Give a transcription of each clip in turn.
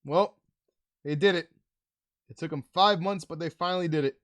Well, they did it. It took them 5 months, but they finally did it.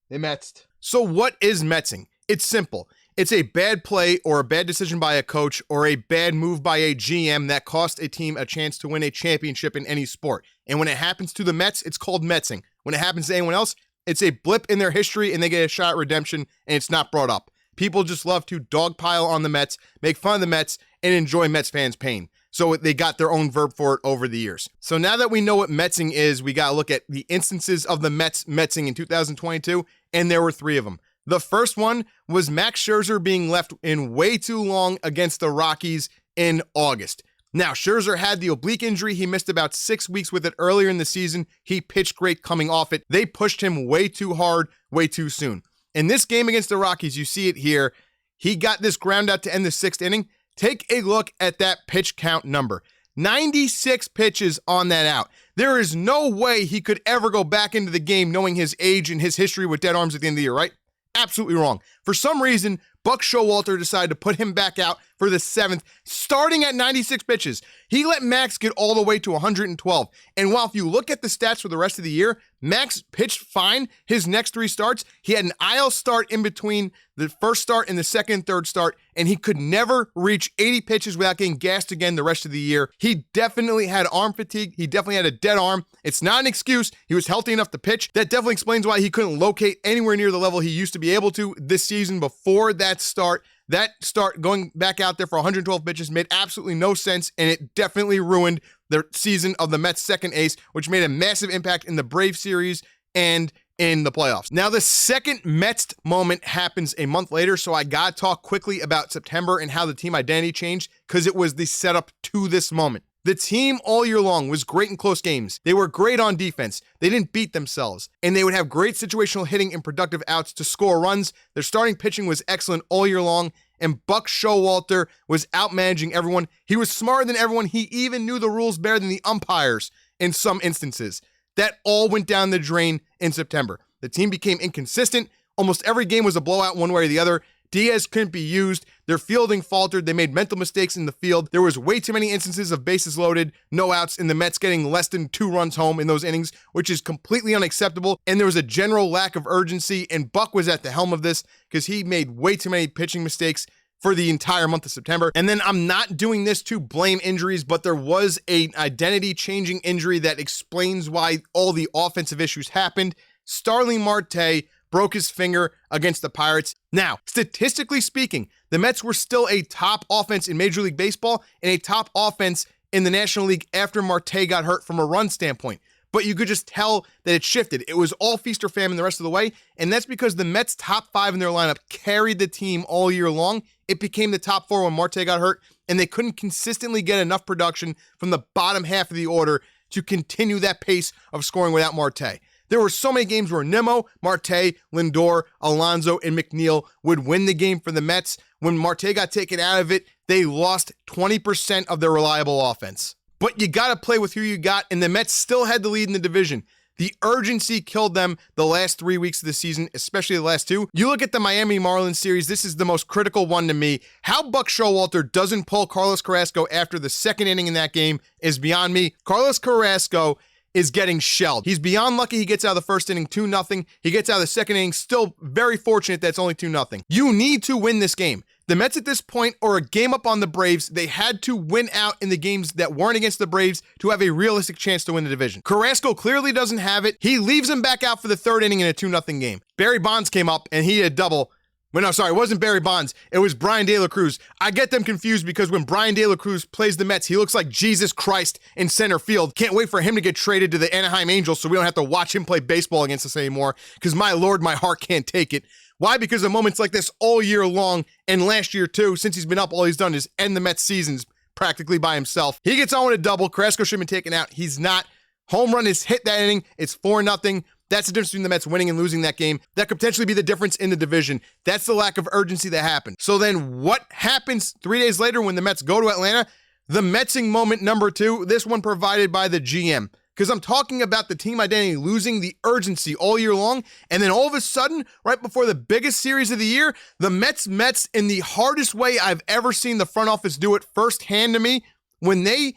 They Metsed. So what is Metsing? It's simple. It's a bad play or a bad decision by a coach or a bad move by a GM that cost a team a chance to win a championship in any sport. And when it happens to the Mets, it's called Metsing. When it happens to anyone else, it's a blip in their history and they get a shot at redemption and it's not brought up. People just love to dogpile on the Mets, make fun of the Mets, and enjoy Mets fans' pain. So they got their own verb for it over the years. So now that we know what Metsing is, we got to look at the instances of the Mets Metsing in 2022, and there were 3 of them. The first one was Max Scherzer being left in way too long against the Rockies in August. Now, Scherzer had the oblique injury. He missed about 6 weeks with it earlier in the season. He pitched great coming off it. They pushed him way too hard, way too soon. In this game against the Rockies, you see it here. He got this ground out to end the 6th inning. Take a look at that pitch count number. 96 pitches on that out. There is no way he could ever go back into the game knowing his age and his history with dead arms at the end of the year, right? Absolutely wrong. For some reason, Buck Showalter decided to put him back out for the 7th, starting at 96 pitches. He let Max get all the way to 112. And while if you look at the stats for the rest of the year, Max pitched fine his next 3 starts. He had an IL start in between the first start and the second and third start, and he could never reach 80 pitches without getting gassed again the rest of the year. He definitely had arm fatigue. He definitely had a dead arm. It's not an excuse. He was healthy enough to pitch. That definitely explains why he couldn't locate anywhere near the level he used to be able to this season before that start. That start going back out there for 112 pitches made absolutely no sense, and it definitely ruined the season of the Mets' second ace, which made a massive impact in the Braves series and in the playoffs. Now, the second Mets moment happens a month later, so I gotta talk quickly about September and how the team identity changed, because it was the setup to this moment. The team all year long was great in close games. They were great on defense. They didn't beat themselves. And they would have great situational hitting and productive outs to score runs. Their starting pitching was excellent all year long. And Buck Showalter was outmanaging everyone. He was smarter than everyone. He even knew the rules better than the umpires in some instances. That all went down the drain in September. The team became inconsistent. Almost every game was a blowout one way or the other. Diaz couldn't be used. Their fielding faltered. They made mental mistakes in the field. There was way too many instances of bases loaded, no outs, and the Mets getting less than 2 runs home in those innings, which is completely unacceptable. And there was a general lack of urgency, and Buck was at the helm of this because he made way too many pitching mistakes for the entire month of September. And then I'm not doing this to blame injuries, but there was an identity-changing injury that explains why all the offensive issues happened. Starling Marte broke his finger against the Pirates. Now, statistically speaking, the Mets were still a top offense in Major League Baseball and a top offense in the National League after Marte got hurt from a run standpoint. But you could just tell that it shifted. It was all feast or famine the rest of the way, and that's because the Mets' top 5 in their lineup carried the team all year long. It became the top 4 when Marte got hurt, and they couldn't consistently get enough production from the bottom half of the order to continue that pace of scoring without Marte. There were so many games where Nimmo, Marte, Lindor, Alonso, and McNeil would win the game for the Mets. When Marte got taken out of it, they lost 20% of their reliable offense. But you got to play with who you got, and the Mets still had the lead in the division. The urgency killed them the last 3 weeks of the season, especially the last 2. You look at the Miami Marlins series, this is the most critical one to me. How Buck Showalter doesn't pull Carlos Carrasco after the second inning in that game is beyond me. Carlos Carrasco is getting shelled. He's beyond lucky he gets out of the first inning 2-0. He gets out of the second inning, still very fortunate that's only 2-0. You need to win this game. The Mets at this point are a game up on the Braves. They had to win out in the games that weren't against the Braves to have a realistic chance to win the division. Carrasco clearly doesn't have it. He leaves him back out for the third inning in a 2-0 game. Barry Bonds came up and he had a double. Well, no, sorry, it wasn't Barry Bonds. It was Brian De La Cruz. I get them confused because when Brian De La Cruz plays the Mets, he looks like Jesus Christ in center field. Can't wait for him to get traded to the Anaheim Angels so we don't have to watch him play baseball against us anymore because my Lord, my heart can't take it. Why? Because of moments like this all year long, and last year too, since he's been up, all he's done is end the Mets seasons practically by himself. He gets on with a double. Carrasco should have been taken out. He's not. Home run is hit that inning. It's 4-0. That's the difference between the Mets winning and losing that game. That could potentially be the difference in the division. That's the lack of urgency that happened. So then what happens 3 days later when the Mets go to Atlanta? The Metsing moment number 2, this one provided by the GM. Because I'm talking about the team identity losing the urgency all year long. And then all of a sudden, right before the biggest series of the year, the Mets in the hardest way I've ever seen the front office do it firsthand to me, when they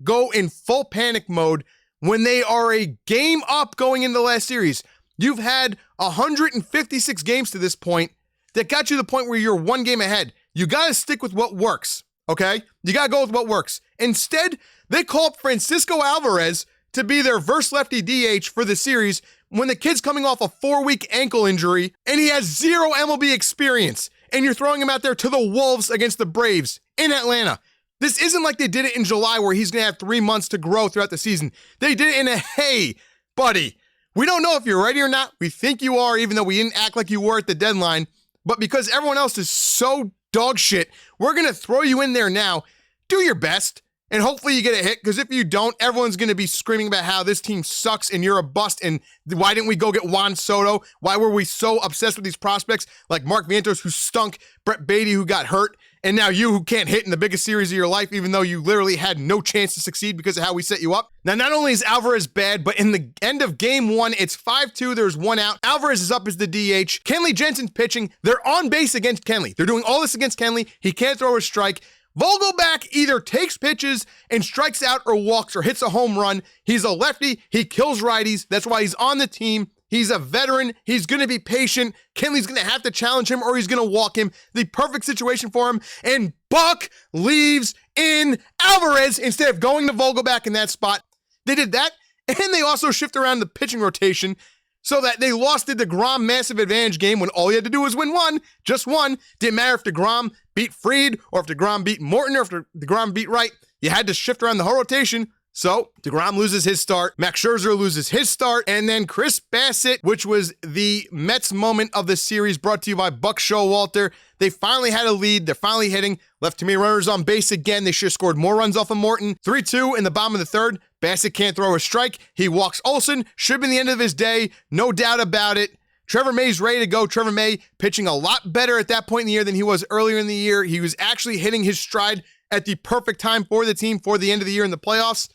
go in full panic mode when they are a game up going into the last series? You've had 156 games to this point that got you to the point where you're one game ahead. You got to stick with what works, okay? You got to go with what works. Instead, they call up Francisco Alvarez to be their verse lefty DH for the series when the kid's coming off a 4-week ankle injury and he has zero MLB experience. And you're throwing him out there to the Wolves against the Braves in Atlanta. This isn't like they did it in July where he's going to have 3 months to grow throughout the season. They did it in a, hey, buddy, we don't know if you're ready or not. We think you are, even though we didn't act like you were at the deadline. But because everyone else is so dog shit, we're going to throw you in there now. Do your best. And hopefully you get a hit, because if you don't, everyone's going to be screaming about how this team sucks and you're a bust and why didn't we go get Juan Soto? Why were we so obsessed with these prospects like Mark Vientos, who stunk, Brett Beatty, who got hurt, and now you, who can't hit in the biggest series of your life, even though you literally had no chance to succeed because of how we set you up. Now, not only is Alvarez bad, but in the end of game one, it's 5-2. There's one out. Alvarez is up as the DH. Kenley Jensen's pitching. They're on base against Kenley. They're doing all this against Kenley. He can't throw a strike. Vogelback either takes pitches and strikes out or walks or hits a home run. He's a lefty. He kills righties. That's why he's on the team. He's a veteran. He's going to be patient. Kenley's going to have to challenge him or he's going to walk him. The perfect situation for him. And Buck leaves in Alvarez instead of going to Vogelback in that spot. They did that, and they also shift around the pitching rotation so that they lost the DeGrom massive advantage game when all you had to do was win one, just one. Didn't matter if DeGrom beat Fried or if DeGrom beat Morton or if DeGrom beat Wright. You had to shift around the whole rotation. So DeGrom loses his start, Max Scherzer loses his start, and then Chris Bassett, which was the Mets moment of the series, brought to you by Buck Showalter. They finally had a lead. They're finally hitting. Left too many runners on base again. They should have scored more runs off of Morton. 3-2 in the bottom of the third. Bassett can't throw a strike. He walks Olsen. Should have been the end of his day. No doubt about it. Trevor May's ready to go. Trevor May pitching a lot better at that point in the year than he was earlier in the year. He was actually hitting his stride at the perfect time for the team for the end of the year in the playoffs.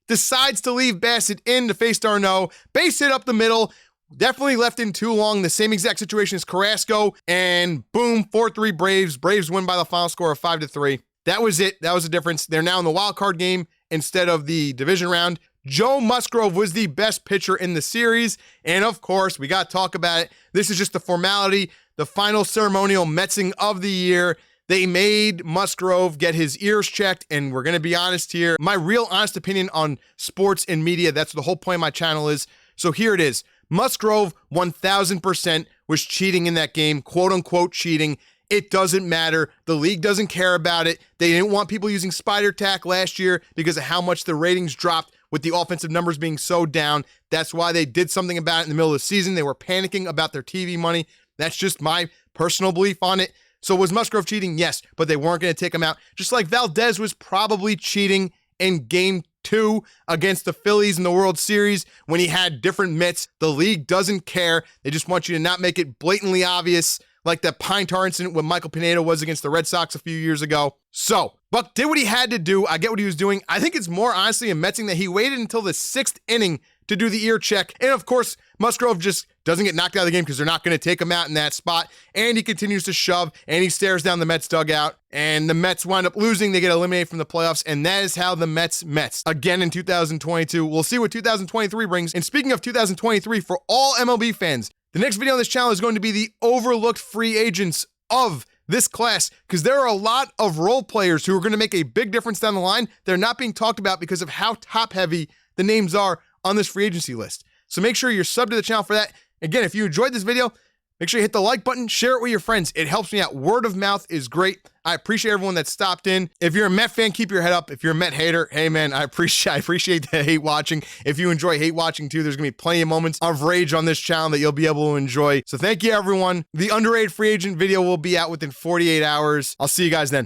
Decides to leave Bassett in to face d'Arnaud. Base hit up the middle. Definitely left in too long. The same exact situation as Carrasco. And boom, 4-3 Braves. Braves win by the final score of 5-3. That was it. That was the difference. They're now in the wild card game instead of the division round. Joe Musgrove was the best pitcher in the series. And of course, we got to talk about it. This is just the formality, the final ceremonial Metsing of the year. They made Musgrove get his ears checked, and we're going to be honest here. My real honest opinion on sports and media, that's the whole point of my channel is. So here it is. Musgrove, 1,000% was cheating in that game, quote-unquote cheating. It doesn't matter. The league doesn't care about it. They didn't want people using spider tack last year because of how much the ratings dropped with the offensive numbers being so down. That's why they did something about it in the middle of the season. They were panicking about their TV money. That's just my personal belief on it. So was Musgrove cheating? Yes, but they weren't going to take him out. Just like Valdez was probably cheating in game 2 against the Phillies in the World Series when he had different mitts. The league doesn't care. They just want you to not make it blatantly obvious like that pine tar incident when Michael Pineda was against the Red Sox a few years ago. So Buck did what he had to do. I get what he was doing. I think it's more honestly a Metsing that he waited until the 6th inning to do the ear check. And of course, Musgrove just doesn't get knocked out of the game because they're not going to take him out in that spot. And he continues to shove and he stares down the Mets dugout. And the Mets wind up losing. They get eliminated from the playoffs. And that is how the Mets again in 2022. We'll see what 2023 brings. And speaking of 2023, for all MLB fans, the next video on this channel is going to be the overlooked free agents of this class, because there are a lot of role players who are going to make a big difference down the line. They're not being talked about because of how top heavy the names are on this free agency list. So make sure you're subbed to the channel for that. Again, if you enjoyed this video, make sure you hit the like button, share it with your friends. It helps me out. Word of mouth is great. I appreciate everyone that stopped in. If you're a Met fan, keep your head up. If you're a Met hater, hey man, I appreciate the hate watching. If you enjoy hate watching too, there's gonna be plenty of moments of rage on this channel that you'll be able to enjoy. So thank you everyone. The underrated free agent video will be out within 48 hours. I'll see you guys then.